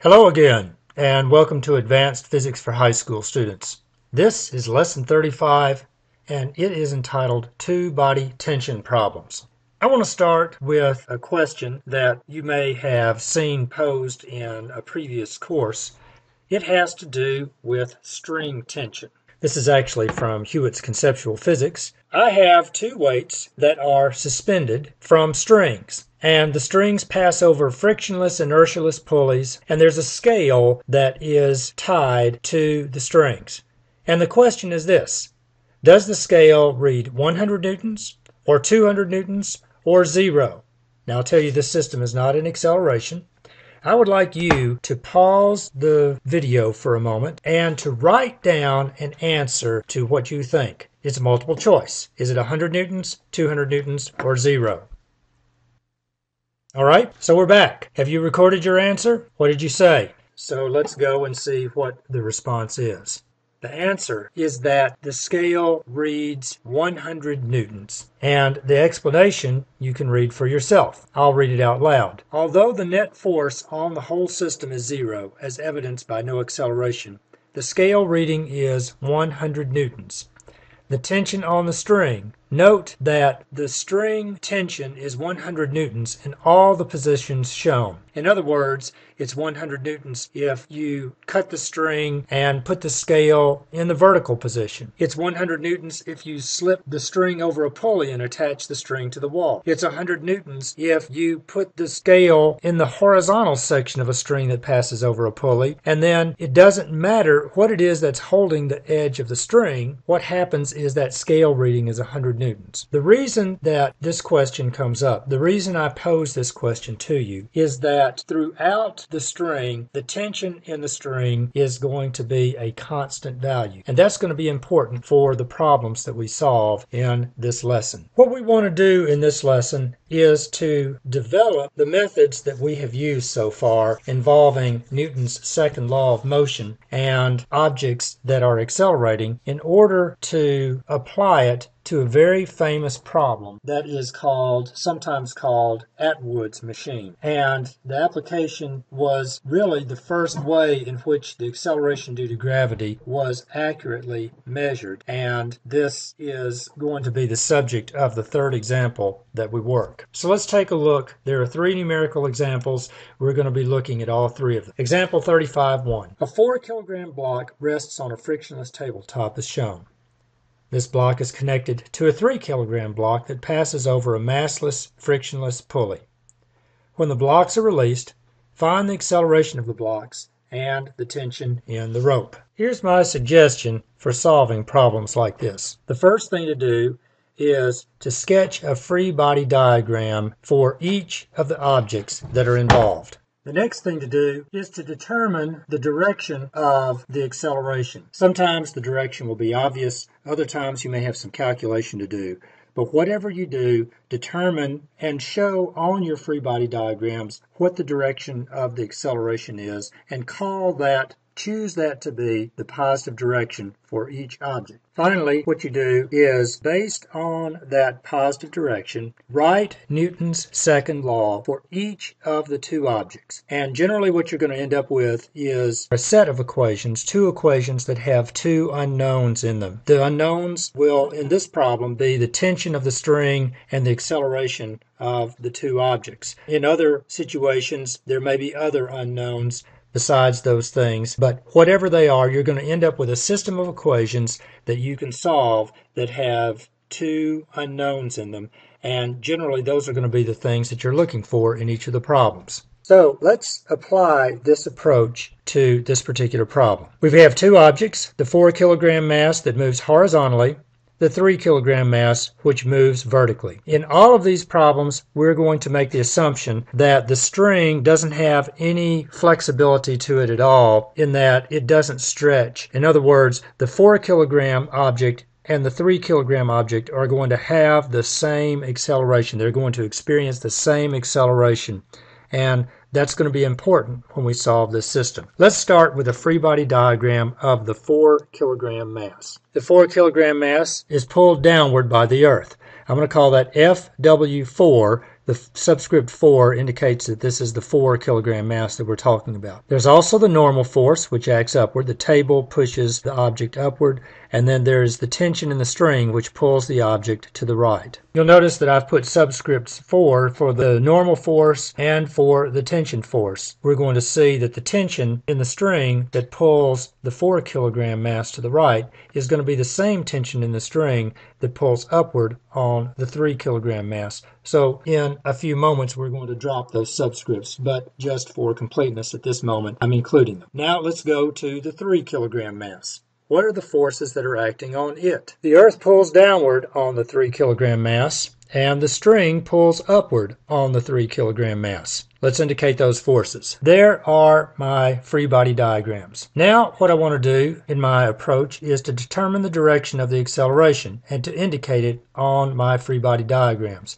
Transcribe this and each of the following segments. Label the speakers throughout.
Speaker 1: Hello again, and welcome to Advanced Physics for High School Students. This is Lesson 35, and it is entitled Two-Body Tension Problems. I want to start with a question that you may have seen posed in a previous course. It has to do with string tension. This is actually from Hewitt's Conceptual Physics. I have two weights that are suspended from strings, and the strings pass over frictionless, inertialess pulleys, and there's a scale that is tied to the strings. And the question is this: does the scale read 100 newtons, or 200 newtons, or 0? Now, I'll tell you, this system is not in acceleration. I would like you to pause the video for a moment and to write down an answer to what you think. It's a multiple choice. Is it 100 newtons, 200 newtons, or 0? All right, so we're back. Have you recorded your answer? What did you say? So let's go and see what the response is. The answer is that the scale reads 100 newtons, and the explanation you can read for yourself. I'll read it out loud. Although the net force on the whole system is 0, as evidenced by no acceleration, the scale reading is 100 newtons. The tension on the string. Note that the string tension is 100 newtons in all the positions shown. In other words, it's 100 newtons if you cut the string and put the scale in the vertical position. It's 100 newtons if you slip the string over a pulley and attach the string to the wall. It's 100 newtons if you put the scale in the horizontal section of a string that passes over a pulley, and then it doesn't matter what it is that's holding the edge of the string. What happens is that scale reading is 100 newtons. The reason that this question comes up, the reason I pose this question to you, is that throughout the string, the tension in the string is going to be a constant value. And that's going to be important for the problems that we solve in this lesson. What we want to do in this lesson is to develop the methods that we have used so far involving Newton's second law of motion and objects that are accelerating in order to apply it to a very famous problem that is sometimes called Atwood's machine. And the application was really the first way in which the acceleration due to gravity was accurately measured. And this is going to be the subject of the third example that we work. So let's take a look. There are three numerical examples. We're going to be looking at all three of them. Example 35-1. A 4-kilogram block rests on a frictionless tabletop as shown. This block is connected to a 3-kilogram block that passes over a massless, frictionless pulley. When the blocks are released, find the acceleration of the blocks and the tension in the rope. Here's my suggestion for solving problems like this. The first thing to do is to sketch a free body diagram for each of the objects that are involved. The next thing to do is to determine the direction of the acceleration. Sometimes the direction will be obvious, other times you may have some calculation to do. But whatever you do, determine and show on your free body diagrams what the direction of the acceleration is, and choose that to be the positive direction for each object. Finally, what you do is, based on that positive direction, write Newton's second law for each of the two objects. And generally what you're going to end up with is a set of equations, two equations that have two unknowns in them. The unknowns will, in this problem, be the tension of the string and the acceleration of the two objects. In other situations, there may be other unknowns besides those things, but whatever they are, you're going to end up with a system of equations that you can solve that have two unknowns in them, and generally those are going to be the things that you're looking for in each of the problems. So let's apply this approach to this particular problem. We have two objects, the 4-kilogram mass that moves horizontally, the 3-kilogram mass which moves vertically. In all of these problems, we're going to make the assumption that the string doesn't have any flexibility to it at all, in that it doesn't stretch. In other words, the 4-kilogram object and the 3-kilogram object are going to have the same acceleration. They're going to experience the same acceleration. And that's going to be important when we solve this system. Let's start with a free body diagram of the 4-kilogram mass. The 4-kilogram mass is pulled downward by the Earth. I'm going to call that FW4, The subscript 4 indicates that this is the 4 kilogram mass that we're talking about. There's also the normal force, which acts upward. The table pushes the object upward, and then there's the tension in the string, which pulls the object to the right. You'll notice that I've put subscripts 4 for the normal force and for the tension force. We're going to see that the tension in the string that pulls the 4 kilogram mass to the right is going to be the same tension in the string that pulls upward on the 3 kilogram mass. So in a few moments we're going to drop those subscripts, but just for completeness at this moment I'm including them. Now let's go to the 3 kilogram mass. What are the forces that are acting on it? The earth pulls downward on the 3 kilogram mass, and the string pulls upward on the 3 kilogram mass. Let's indicate those forces. There are my free body diagrams. Now what I want to do in my approach is to determine the direction of the acceleration and to indicate it on my free body diagrams.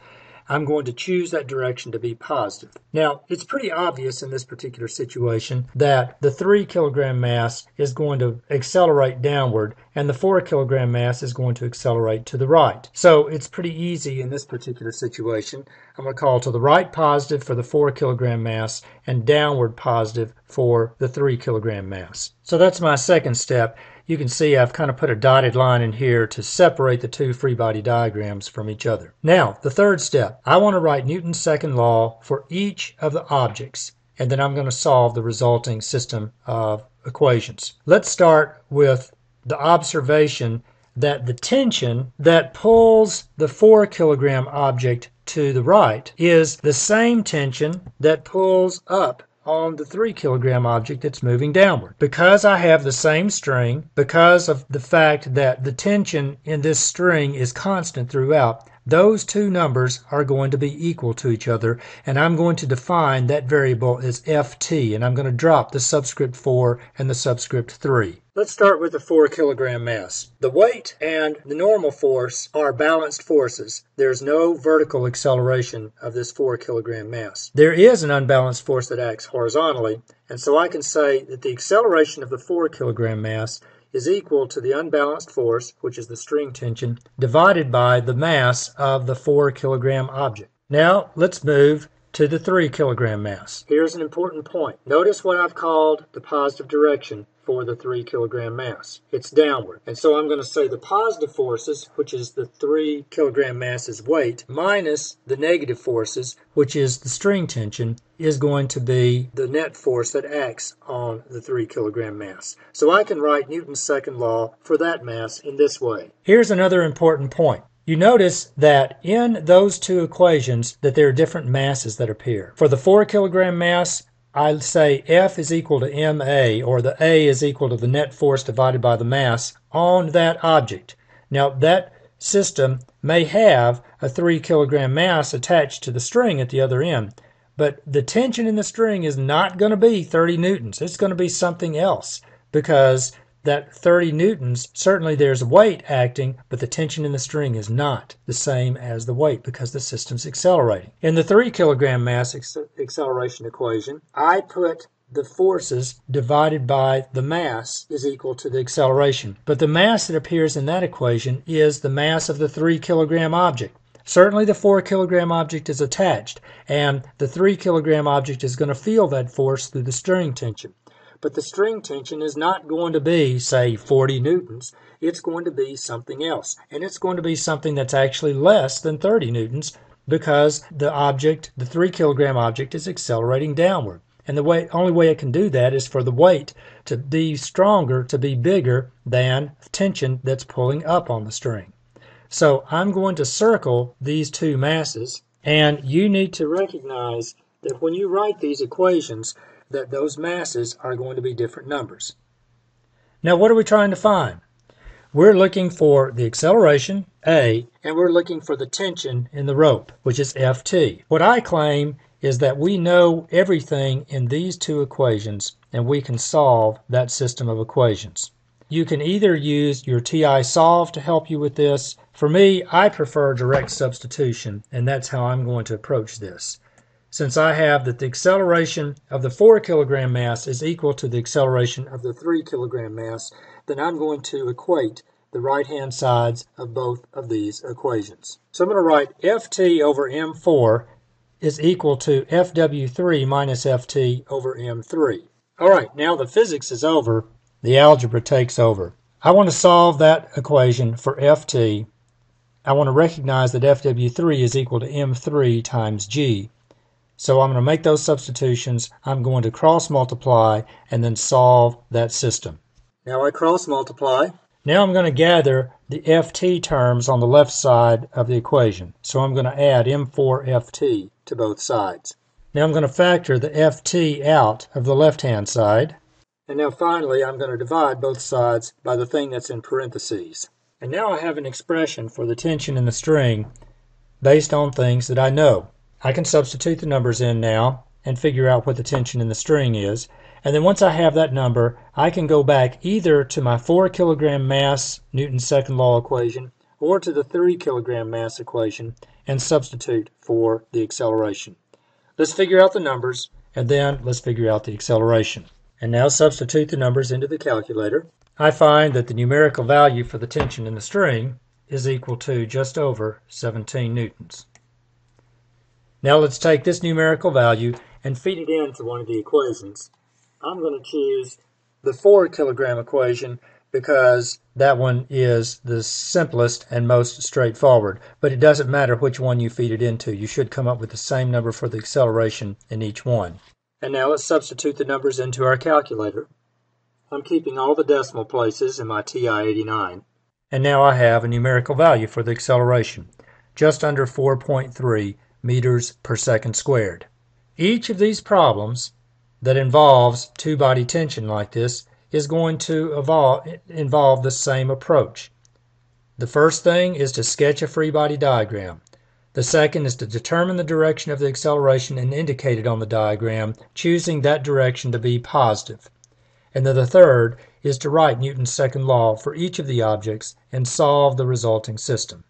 Speaker 1: I'm going to choose that direction to be positive. Now, it's pretty obvious in this particular situation that the 3 kilogram mass is going to accelerate downward and the 4 kilogram mass is going to accelerate to the right. So it's pretty easy in this particular situation. I'm going to call to the right positive for the 4 kilogram mass and downward positive for the 3 kilogram mass. So that's my second step. You can see I've kind of put a dotted line in here to separate the two free body diagrams from each other. Now, the third step, I want to write Newton's second law for each of the objects, and then I'm going to solve the resulting system of equations. Let's start with the observation that the tension that pulls the 4 kilogram object to the right is the same tension that pulls up on the 3 kilogram object that's moving downward. Because I have the same string, because of the fact that the tension in this string is constant throughout, those two numbers are going to be equal to each other, and I'm going to define that variable as Ft, and I'm going to drop the subscript 4 and the subscript 3. Let's start with the 4 kilogram mass. The weight and the normal force are balanced forces. There's no vertical acceleration of this 4 kilogram mass. There is an unbalanced force that acts horizontally, and so I can say that the acceleration of the 4 kilogram mass is equal to the unbalanced force, which is the string tension, divided by the mass of the 4 kilogram object. Now let's move to the 3 kilogram mass. Here's an important point. Notice what I've called the positive direction for the 3 kilogram mass. It's downward. And so I'm going to say the positive forces, which is the 3 kilogram mass's weight, minus the negative forces, which is the string tension, is going to be the net force that acts on the 3 kilogram mass. So I can write Newton's second law for that mass in this way. Here's another important point. You notice that in those two equations that there are different masses that appear. For the 4 kilogram mass, I say F is equal to ma, or the A is equal to the net force divided by the mass on that object. Now that system may have a 3 kilogram mass attached to the string at the other end, but the tension in the string is not going to be 30 newtons. It's going to be something else, because that 30 newtons, certainly there's weight acting, but the tension in the string is not the same as the weight because the system's accelerating. In the 3 kilogram mass acceleration equation, I put the forces divided by the mass is equal to the acceleration. But the mass that appears in that equation is the mass of the 3 kilogram object. Certainly the 4 kilogram object is attached, and the 3 kilogram object is going to feel that force through the string tension. But the string tension is not going to be, say, 40 newtons. It's going to be something else. And it's going to be something that's actually less than 30 newtons because the object, the 3 kilogram object, is accelerating downward. And the only way it can do that is for the weight to be stronger, to be bigger than tension that's pulling up on the string. So I'm going to circle these two masses, and you need to recognize that when you write these equations, that those masses are going to be different numbers. Now what are we trying to find? We're looking for the acceleration, A, and we're looking for the tension in the rope, which is Ft. What I claim is that we know everything in these two equations, and we can solve that system of equations. You can either use your TI solve to help you with this. For me, I prefer direct substitution, and that's how I'm going to approach this. Since I have that the acceleration of the 4 kilogram mass is equal to the acceleration of the 3 kilogram mass, then I'm going to equate the right-hand sides of both of these equations. So I'm going to write Ft over m4 is equal to FW3 minus FT over M3. All right, now the physics is over, the algebra takes over. I want to solve that equation for Ft. I want to recognize that FW3 is equal to M3 times G. So I'm going to make those substitutions. I'm going to cross multiply and then solve that system. Now I cross multiply. Now I'm going to gather the Ft terms on the left side of the equation. So I'm going to add M4 Ft to both sides. Now I'm going to factor the Ft out of the left-hand side. And now finally I'm going to divide both sides by the thing that's in parentheses. And now I have an expression for the tension in the string based on things that I know. I can substitute the numbers in now and figure out what the tension in the string is. And then once I have that number, I can go back either to my 4 kilogram mass Newton's second law equation or to the 3 kilogram mass equation and substitute for the acceleration. Let's figure out the numbers and then let's figure out the acceleration. And now substitute the numbers into the calculator. I find that the numerical value for the tension in the string is equal to just over 17 newtons. Now let's take this numerical value and feed it into one of the equations. I'm going to choose the 4 kilogram equation because that one is the simplest and most straightforward. But it doesn't matter which one you feed it into. You should come up with the same number for the acceleration in each one. And now let's substitute the numbers into our calculator. I'm keeping all the decimal places in my TI-89. And now I have a numerical value for the acceleration, just under 4.3 meters per second squared. Each of these problems that involves two-body tension like this is going to involve the same approach. The first thing is to sketch a free body diagram. The second is to determine the direction of the acceleration and indicate it on the diagram, choosing that direction to be positive. And then the third is to write Newton's second law for each of the objects and solve the resulting system.